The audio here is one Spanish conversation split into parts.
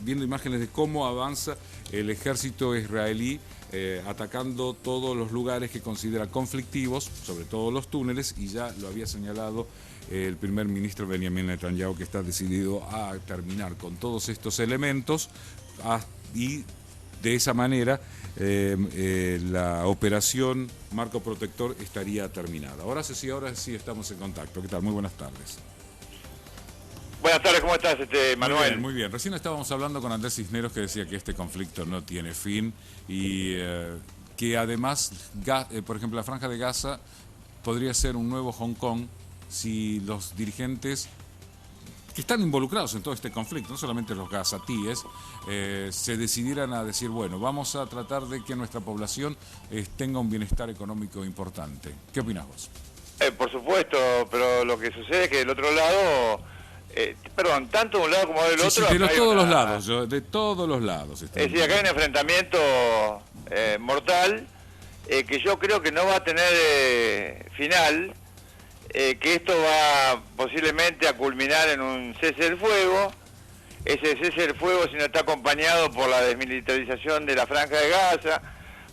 viendo imágenes de cómo avanza el ejército israelí atacando todos los lugares que considera conflictivos, sobre todo los túneles, y ya lo había señalado el primer ministro Benjamin Netanyahu, que está decidido a terminar con todos estos elementos y de esa manera la operación Marco Protector estaría terminada. Ahora sí estamos en contacto. ¿Qué tal? Muy buenas tardes. Buenas tardes, ¿cómo estás, Manuel? Muy bien, muy bien. Recién estábamos hablando con Andrés Cisneros, que decía que este conflicto no tiene fin y que además, por ejemplo, la Franja de Gaza podría ser un nuevo Hong Kong si los dirigentes que están involucrados en todo este conflicto, no solamente los gazatíes, se decidieran a decir, bueno, vamos a tratar de que nuestra población tenga un bienestar económico importante. ¿Qué opinás vos? Por supuesto, pero lo que sucede es que del otro lado, tanto de un lado como del otro... Sí, de todos los lados, de todos los lados. Es decir, acá hay un enfrentamiento mortal que yo creo que no va a tener final, que esto va posiblemente a culminar en un cese del fuego. Ese cese del fuego, si no está acompañado por la desmilitarización de la Franja de Gaza,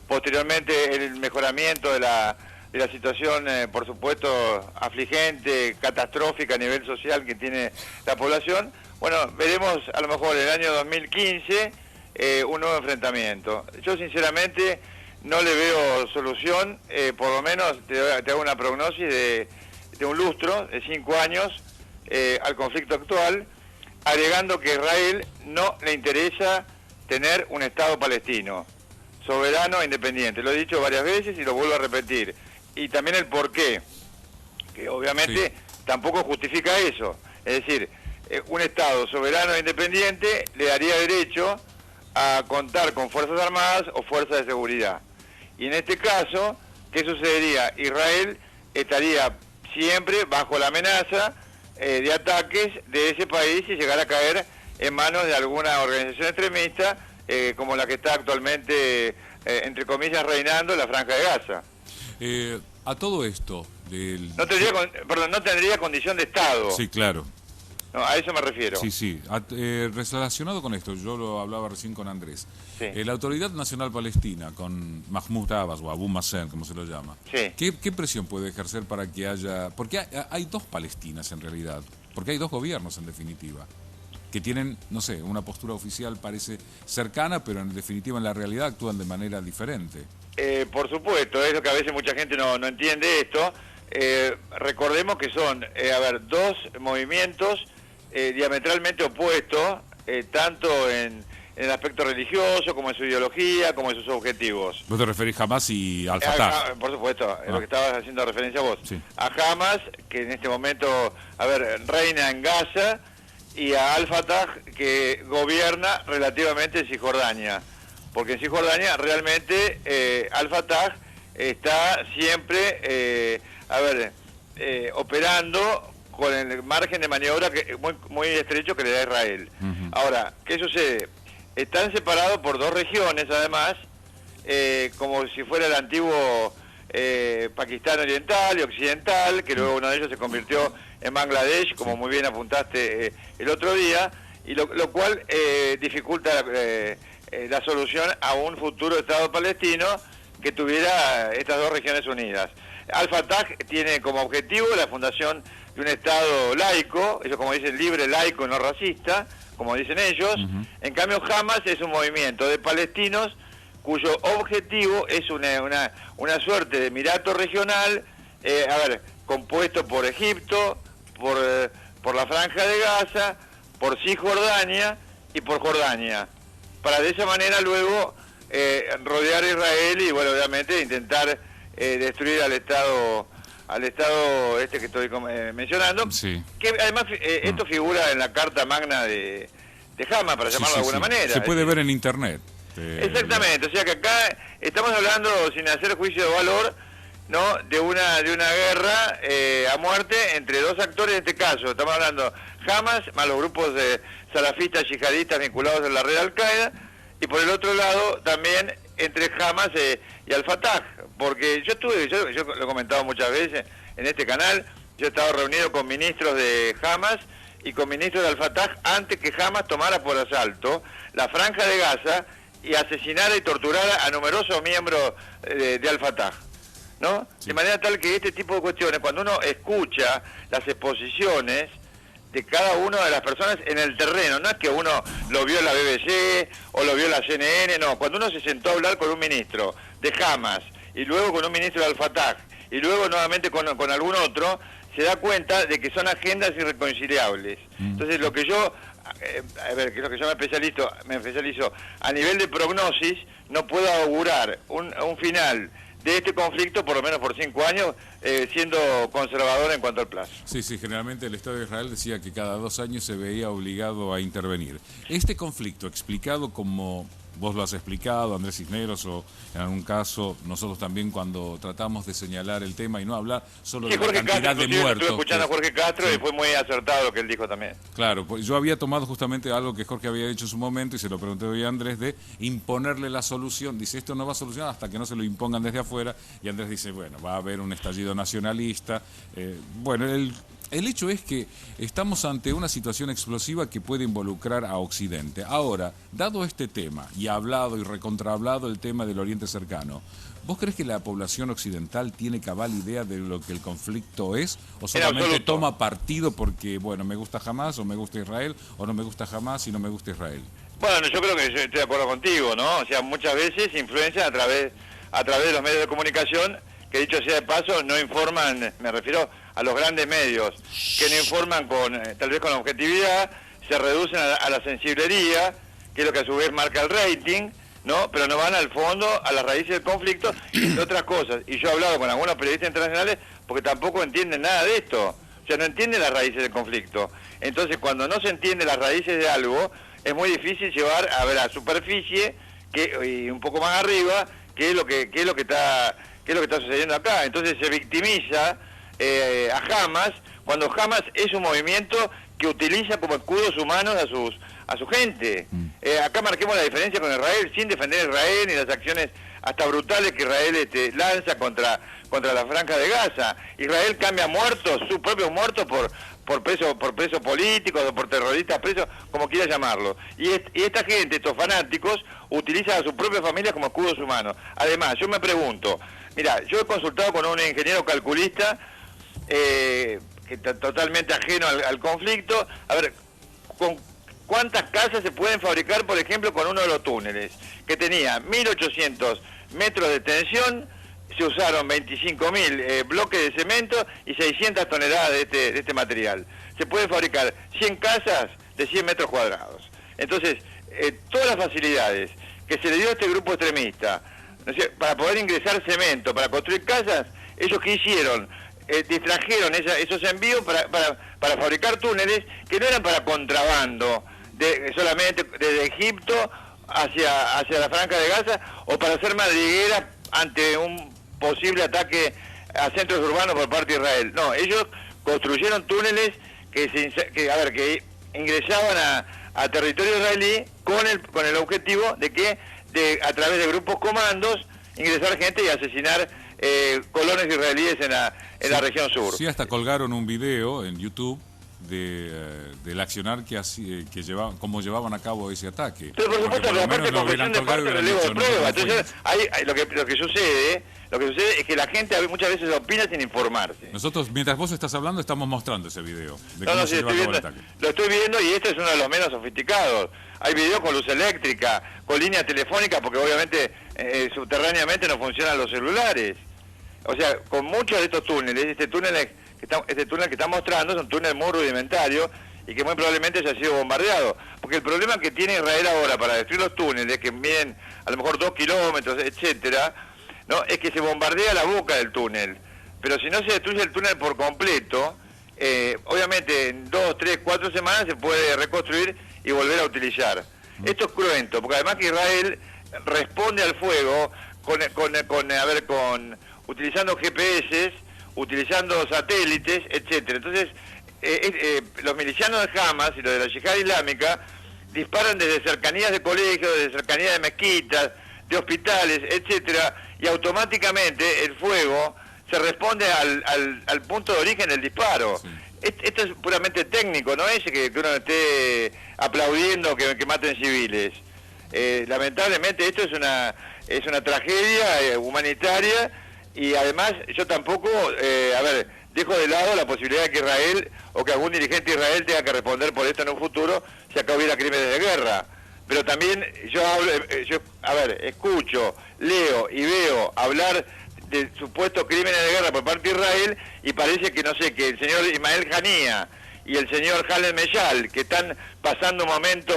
posteriormente el mejoramiento de la situación, por supuesto, afligente, catastrófica a nivel social que tiene la población, bueno, veremos a lo mejor en el año 2015 un nuevo enfrentamiento. Yo sinceramente no le veo solución, por lo menos te hago una prognosis de un lustro, de 5 años, al conflicto actual, agregando que a Israel no le interesa tener un Estado palestino, soberano e independiente. Lo he dicho varias veces y lo vuelvo a repetir. Y también el porqué, que obviamente tampoco justifica eso. Es decir, un Estado soberano e independiente le daría derecho a contar con fuerzas armadas o fuerzas de seguridad. Y en este caso, ¿qué sucedería? Israel estaría siempre bajo la amenaza de ataques de ese país y llegar a caer en manos de alguna organización extremista como la que está actualmente, entre comillas, reinando en la Franja de Gaza. A todo esto no tendría condición de Estado. Sí, claro. No, a eso me refiero. Sí. Relacionado con esto, yo lo hablaba recién con Andrés. Sí. La Autoridad Nacional Palestina, con Mahmoud Abbas o Abu Mazen, como se lo llama, sí. ¿Qué presión puede ejercer para que haya...? Porque hay dos Palestinas en realidad, porque hay dos gobiernos en definitiva, que tienen, no sé, una postura oficial parece cercana, pero en definitiva en la realidad actúan de manera diferente. Por supuesto, es lo que a veces mucha gente no entiende esto. Recordemos que son, dos movimientos diametralmente opuestos, tanto en el aspecto religioso, como en su ideología, como en sus objetivos. ¿Vos te referís a Hamas y al Fatah? Por supuesto, lo que estabas haciendo referencia vos. Sí. A Hamas, que en este momento, reina en Gaza, y a Al-Fatah, que gobierna relativamente en Cisjordania. Porque en Cisjordania realmente Al-Fatah está siempre, operando con el margen de maniobra muy estrecho que le da Israel. Uh-huh. Ahora, ¿qué sucede? Están separados por dos regiones, además, como si fuera el antiguo Pakistán Oriental y Occidental, que luego uno de ellos se convirtió en Bangladesh, como muy bien apuntaste el otro día, y lo cual dificulta la solución a un futuro Estado palestino que tuviera estas dos regiones unidas. Al-Fatah tiene como objetivo la fundación de un Estado laico, eso como dicen, libre, laico, no racista, como dicen ellos. Uh-huh. En cambio, Hamas es un movimiento de palestinos cuyo objetivo es una suerte de emirato regional, compuesto por Egipto, por la Franja de Gaza, por Cisjordania y por Jordania, para de esa manera luego rodear a Israel y, bueno, obviamente intentar destruir al Estado este que estoy mencionando, sí. Que además esto figura en la Carta Magna de Hamas, para llamarlo de alguna manera. Se puede ver en internet. Exactamente, o sea que acá estamos hablando, sin hacer juicio de valor, ¿no?, de una guerra a muerte entre dos actores. En este caso estamos hablando Hamas más los grupos salafistas yihadistas vinculados a la red Al-Qaeda, y por el otro lado también entre Hamas y Al-Fatah, porque yo lo he comentado muchas veces en este canal, yo he estado reunido con ministros de Hamas y con ministros de Al-Fatah antes que Hamas tomara por asalto la Franja de Gaza y asesinara y torturara a numerosos miembros de Al-Fatah, ¿no? Sí. De manera tal que este tipo de cuestiones, cuando uno escucha las exposiciones de cada una de las personas en el terreno, no es que uno lo vio en la BBC o lo vio en la CNN, no, cuando uno se sentó a hablar con un ministro de Hamas y luego con un ministro de Al-Fatah y luego nuevamente con algún otro, se da cuenta de que son agendas irreconciliables. Entonces lo que yo, a ver, que es lo que yo me especializo a nivel de prognosis, no puedo augurar un final de este conflicto, por lo menos por 5 años, siendo conservador en cuanto al plazo. Sí, generalmente el Estado de Israel decía que cada 2 años se veía obligado a intervenir. Este conflicto, explicado como vos lo has explicado, Andrés Cisneros, o en algún caso nosotros también cuando tratamos de señalar el tema y no hablar solo de la cantidad de muertos. Estuve escuchando a Jorge Castro y fue muy acertado lo que él dijo también. Claro, pues yo había tomado justamente algo que Jorge había dicho en su momento y se lo pregunté hoy a Andrés, de imponerle la solución. Dice, esto no va a solucionar hasta que no se lo impongan desde afuera, y Andrés dice, bueno, va a haber un estallido nacionalista. Bueno, el hecho es que estamos ante una situación explosiva que puede involucrar a Occidente. Ahora, dado este tema, y hablado y recontrahablado el tema del Oriente Cercano, ¿vos crees que la población occidental tiene cabal idea de lo que el conflicto es? ¿O solamente toma partido porque, bueno, me gusta Hamas o me gusta Israel, o no me gusta Hamas y no me gusta Israel? Bueno, yo creo que estoy de acuerdo contigo, ¿no? O sea, muchas veces influencian a través de los medios de comunicación, que dicho sea de paso, no informan, me refiero a los grandes medios, que no informan tal vez con objetividad, se reducen a la sensiblería, que es lo que a su vez marca el rating, ¿no? Pero no van al fondo, a las raíces del conflicto y de otras cosas. Y yo he hablado con algunos periodistas internacionales porque tampoco entienden nada de esto, o sea, no entienden las raíces del conflicto. Entonces, cuando no se entiende las raíces de algo, es muy difícil llevar a ver a superficie y un poco más arriba qué es lo que está sucediendo acá. Entonces se victimiza a Hamas, cuando Hamas es un movimiento que utiliza como escudos humanos a su gente. Acá marquemos la diferencia con Israel, sin defender a Israel ni las acciones hasta brutales que Israel lanza contra la Franja de Gaza. Israel cambia muertos, sus propios muertos por presos políticos o por terroristas presos, como quiera llamarlo. Y esta gente, estos fanáticos, utilizan a sus propias familias como escudos humanos. Además, yo me pregunto, mira, yo he consultado con un ingeniero calculista que está totalmente ajeno al conflicto, a ver, con cuántas casas se pueden fabricar, por ejemplo, con uno de los túneles, que tenía 1.800 metros de tensión, se usaron 25.000 bloques de cemento y 600 toneladas de este material. Se pueden fabricar 100 casas de 100 metros cuadrados. Entonces, todas las facilidades que se le dio a este grupo extremista, ¿no es cierto?, para poder ingresar cemento, para construir casas, ellos que hicieron, distrajeron esos envíos para fabricar túneles que no eran para contrabando, solamente desde Egipto hacia la Franja de Gaza, o para hacer madriguera ante un posible ataque a centros urbanos por parte de Israel. No, ellos construyeron túneles que ingresaban a territorio israelí con el objetivo de a través de grupos comandos ingresar gente y asesinar colonos israelíes en la región sur. Sí, hasta colgaron un video en YouTube del accionar cómo llevaban a cabo ese ataque. Pero por supuesto, la parte de confesión de parte del de prueba. Entonces, lo que sucede es que la gente muchas veces opina sin informarse. Nosotros, mientras vos estás hablando, estamos mostrando ese video de cómo se lleva a cabo el ataque. Lo estoy viendo, y este es uno de los menos sofisticados. Hay videos con luz eléctrica, con línea telefónica, porque obviamente subterráneamente no funcionan los celulares. O sea, con muchos de estos túneles, este túnel que está mostrando es un túnel muy rudimentario y que muy probablemente haya sido bombardeado. Porque el problema que tiene Israel ahora para destruir los túneles, que miden a lo mejor 2 kilómetros, etcétera, ¿no?, es que se bombardea la boca del túnel. Pero si no se destruye el túnel por completo, obviamente en 2, 3, 4 semanas se puede reconstruir y volver a utilizar. Esto es cruento, porque además que Israel responde al fuego utilizando GPS, utilizando satélites, etcétera. Entonces, los milicianos de Hamas y los de la Yihad Islámica disparan desde cercanías de colegios, desde cercanías de mezquitas, de hospitales, etcétera, y automáticamente el fuego se responde al punto de origen del disparo. Sí. esto es puramente técnico, no es que uno esté aplaudiendo que maten civiles. Lamentablemente esto es una tragedia humanitaria, y además yo tampoco, dejo de lado la posibilidad de que Israel o que algún dirigente de Israel tenga que responder por esto en un futuro si acá hubiera crímenes de guerra. Pero también escucho, leo y veo hablar de supuestos crímenes de guerra por parte de Israel, y parece que, no sé, que el señor Ismael Haniyeh y el señor Khaled Meshal, que están pasando un momento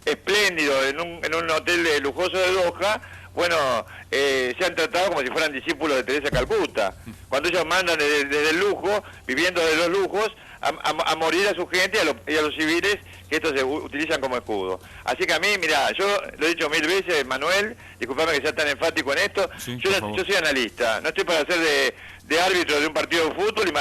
espléndido en un hotel lujoso de Doha, bueno, se han tratado como si fueran discípulos de Teresa Calcuta, cuando ellos mandan desde el lujo, viviendo de los lujos, a morir a su gente y a los civiles que estos se utilizan como escudo. Así que a mí, mira, yo lo he dicho 1000 veces, Manuel, disculpame que sea tan enfático en esto, Sí, yo soy analista, no estoy para ser de árbitro de un partido de fútbol y